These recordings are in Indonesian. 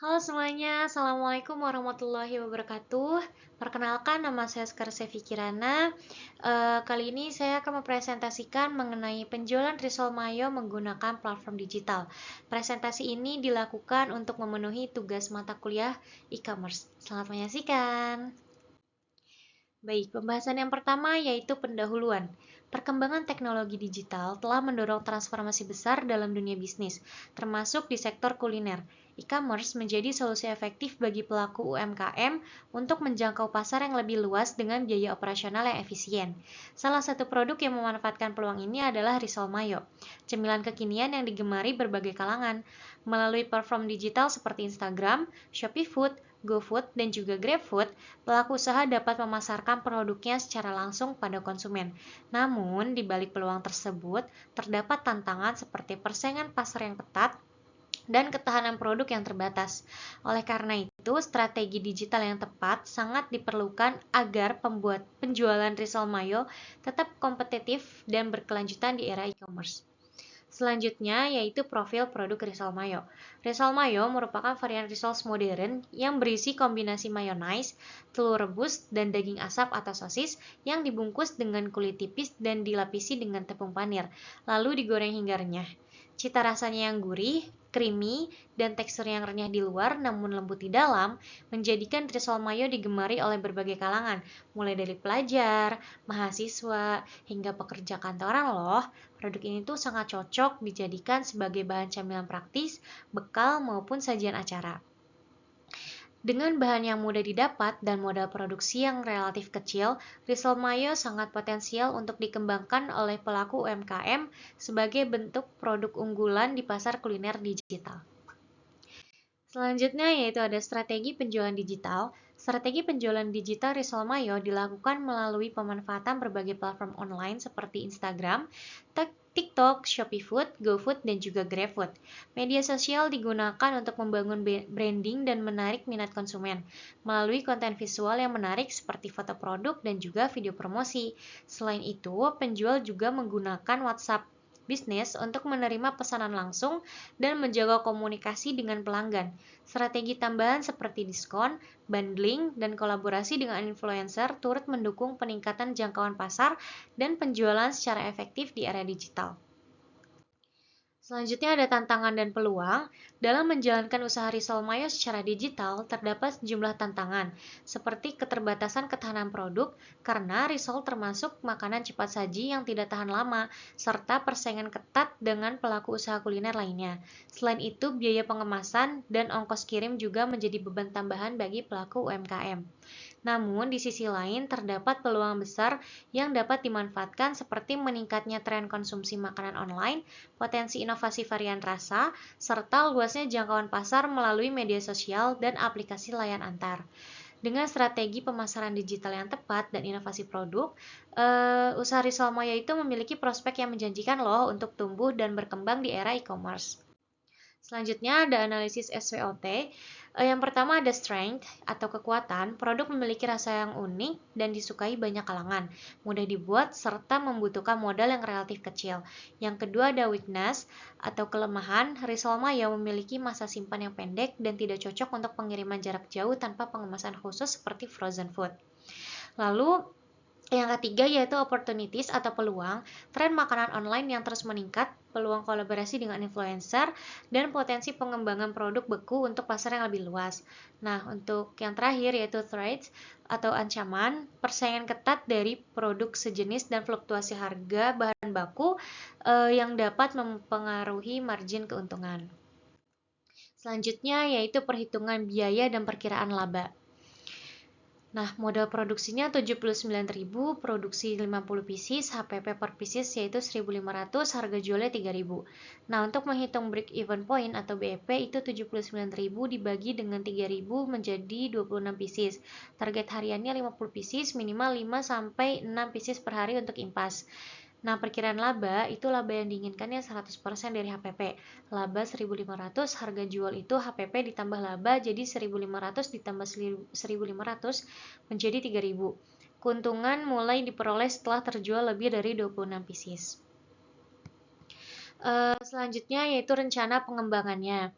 Halo semuanya, Assalamualaikum warahmatullahi wabarakatuh. Perkenalkan, nama saya Sevi Kirana. Kali ini saya akan mempresentasikan mengenai penjualan risol mayo menggunakan platform digital. Presentasi ini dilakukan untuk memenuhi tugas mata kuliah e-commerce. Selamat menyaksikan. Baik, pembahasan yang pertama yaitu pendahuluan. Perkembangan teknologi digital telah mendorong transformasi besar dalam dunia bisnis, termasuk di sektor kuliner. E-commerce menjadi solusi efektif bagi pelaku UMKM untuk menjangkau pasar yang lebih luas dengan biaya operasional yang efisien. Salah satu produk yang memanfaatkan peluang ini adalah risol mayo, cemilan kekinian yang digemari berbagai kalangan. Melalui platform digital seperti Instagram, Shopee Food, GoFood, dan juga GrabFood, pelaku usaha dapat memasarkan produknya secara langsung pada konsumen. Namun, di balik peluang tersebut, terdapat tantangan seperti persaingan pasar yang ketat dan ketahanan produk yang terbatas. Oleh karena itu, strategi digital yang tepat sangat diperlukan agar pembuat penjualan risol mayo tetap kompetitif dan berkelanjutan di era e-commerce. Selanjutnya yaitu profil produk risol mayo. Risol mayo merupakan varian risol modern yang berisi kombinasi mayonnaise, telur rebus, dan daging asap atau sosis yang dibungkus dengan kulit tipis dan dilapisi dengan tepung panir, lalu digoreng hingga renyah. Cita rasanya yang gurih, creamy, dan tekstur yang renyah di luar namun lembut di dalam menjadikan risol mayo digemari oleh berbagai kalangan, mulai dari pelajar, mahasiswa, hingga pekerja kantoran loh. Produk ini tuh sangat cocok dijadikan sebagai bahan camilan praktis, bekal maupun sajian acara. Dengan bahan yang mudah didapat dan modal produksi yang relatif kecil, risol mayo sangat potensial untuk dikembangkan oleh pelaku UMKM sebagai bentuk produk unggulan di pasar kuliner digital. Selanjutnya yaitu ada strategi penjualan digital. Strategi penjualan digital risol mayo dilakukan melalui pemanfaatan berbagai platform online seperti Instagram, TikTok, Shopee Food, GoFood, dan juga GrabFood. Media sosial digunakan untuk membangun branding dan menarik minat konsumen melalui konten visual yang menarik seperti foto produk dan juga video promosi. Selain itu, penjual juga menggunakan WhatsApp bisnis untuk menerima pesanan langsung dan menjaga komunikasi dengan pelanggan. Strategi tambahan seperti diskon, bundling, dan kolaborasi dengan influencer turut mendukung peningkatan jangkauan pasar dan penjualan secara efektif di era digital. Selanjutnya ada tantangan dan peluang. Dalam menjalankan usaha risol mayo secara digital, terdapat sejumlah tantangan, seperti keterbatasan ketahanan produk, karena risol termasuk makanan cepat saji yang tidak tahan lama, serta persaingan ketat dengan pelaku usaha kuliner lainnya. Selain itu, biaya pengemasan dan ongkos kirim juga menjadi beban tambahan bagi pelaku UMKM. Namun, di sisi lain, terdapat peluang besar yang dapat dimanfaatkan seperti meningkatnya tren konsumsi makanan online, potensi inovasi varian rasa, serta luasnya jangkauan pasar melalui media sosial dan aplikasi layan antar. Dengan strategi pemasaran digital yang tepat dan inovasi produk, usaha risol mayo itu memiliki prospek yang menjanjikan loh untuk tumbuh dan berkembang di era e-commerce. Selanjutnya ada analisis SWOT. Yang pertama ada strength atau kekuatan. Produk memiliki rasa yang unik dan disukai banyak kalangan, mudah dibuat serta membutuhkan modal yang relatif kecil. Yang kedua ada weakness atau kelemahan. Risol mayo memiliki masa simpan yang pendek dan tidak cocok untuk pengiriman jarak jauh tanpa pengemasan khusus seperti frozen food. Lalu yang ketiga yaitu opportunities atau peluang, tren makanan online yang terus meningkat, peluang kolaborasi dengan influencer, dan potensi pengembangan produk beku untuk pasar yang lebih luas. Nah, untuk yang terakhir yaitu threats atau ancaman, persaingan ketat dari produk sejenis dan fluktuasi harga bahan baku yang dapat mempengaruhi margin keuntungan. Selanjutnya yaitu perhitungan biaya dan perkiraan laba. Nah, modal produksinya 79.000, produksi 50 pieces, HPP per pieces yaitu 1.500, harga jualnya 3.000. Nah, untuk menghitung break even point atau BEP itu 79.000 dibagi dengan 3.000 menjadi 26 pieces. Target hariannya 50 pieces, minimal 5 sampai 6 pieces per hari untuk impas. Nah, perkiraan laba itu laba yang diinginkannya 100% dari HPP. Laba 1.500, harga jual itu HPP ditambah laba jadi 1.500 ditambah 1.500 menjadi 3.000. Keuntungan mulai diperoleh setelah terjual lebih dari 26 pieces. Selanjutnya yaitu rencana pengembangannya.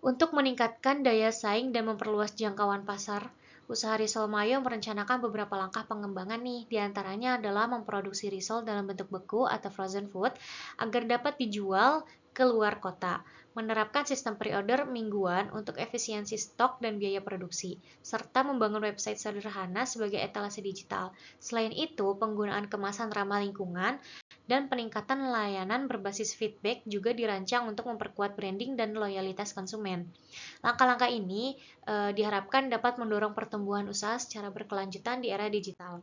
Untuk meningkatkan daya saing dan memperluas jangkauan pasar, usaha risol mayo merencanakan beberapa langkah pengembangan nih. Di antaranya adalah memproduksi risol dalam bentuk beku atau frozen food agar dapat dijual ke luar kota, menerapkan sistem pre-order mingguan untuk efisiensi stok dan biaya produksi, serta membangun website sederhana sebagai etalase digital. Selain itu, penggunaan kemasan ramah lingkungan dan peningkatan layanan berbasis feedback juga dirancang untuk memperkuat branding dan loyalitas konsumen. Langkah-langkah ini diharapkan dapat mendorong pertumbuhan usaha secara berkelanjutan di era digital.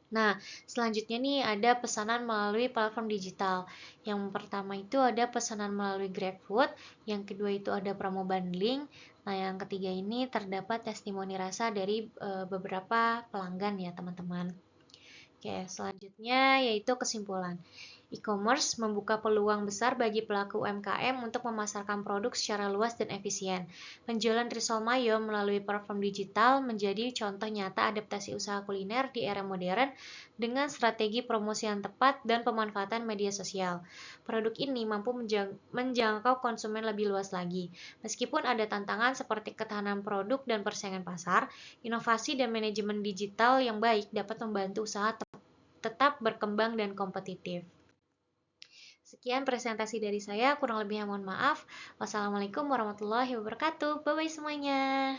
Nah, selanjutnya nih ada pesanan melalui platform digital. Yang pertama itu ada pesanan melalui GrabFood, yang kedua itu ada promo bundling. Nah, yang ketiga ini terdapat testimoni rasa dari beberapa pelanggan ya, teman-teman. Oke, selanjutnya yaitu kesimpulan. E-commerce membuka peluang besar bagi pelaku UMKM untuk memasarkan produk secara luas dan efisien. Penjualan risol mayo melalui platform digital menjadi contoh nyata adaptasi usaha kuliner di era modern dengan strategi promosi yang tepat dan pemanfaatan media sosial. Produk ini mampu menjangkau konsumen lebih luas lagi. Meskipun ada tantangan seperti ketahanan produk dan persaingan pasar, inovasi dan manajemen digital yang baik dapat membantu usaha tetap berkembang dan kompetitif. Sekian presentasi dari saya, kurang lebihnya mohon maaf. Wassalamualaikum warahmatullahi wabarakatuh. Bye-bye semuanya.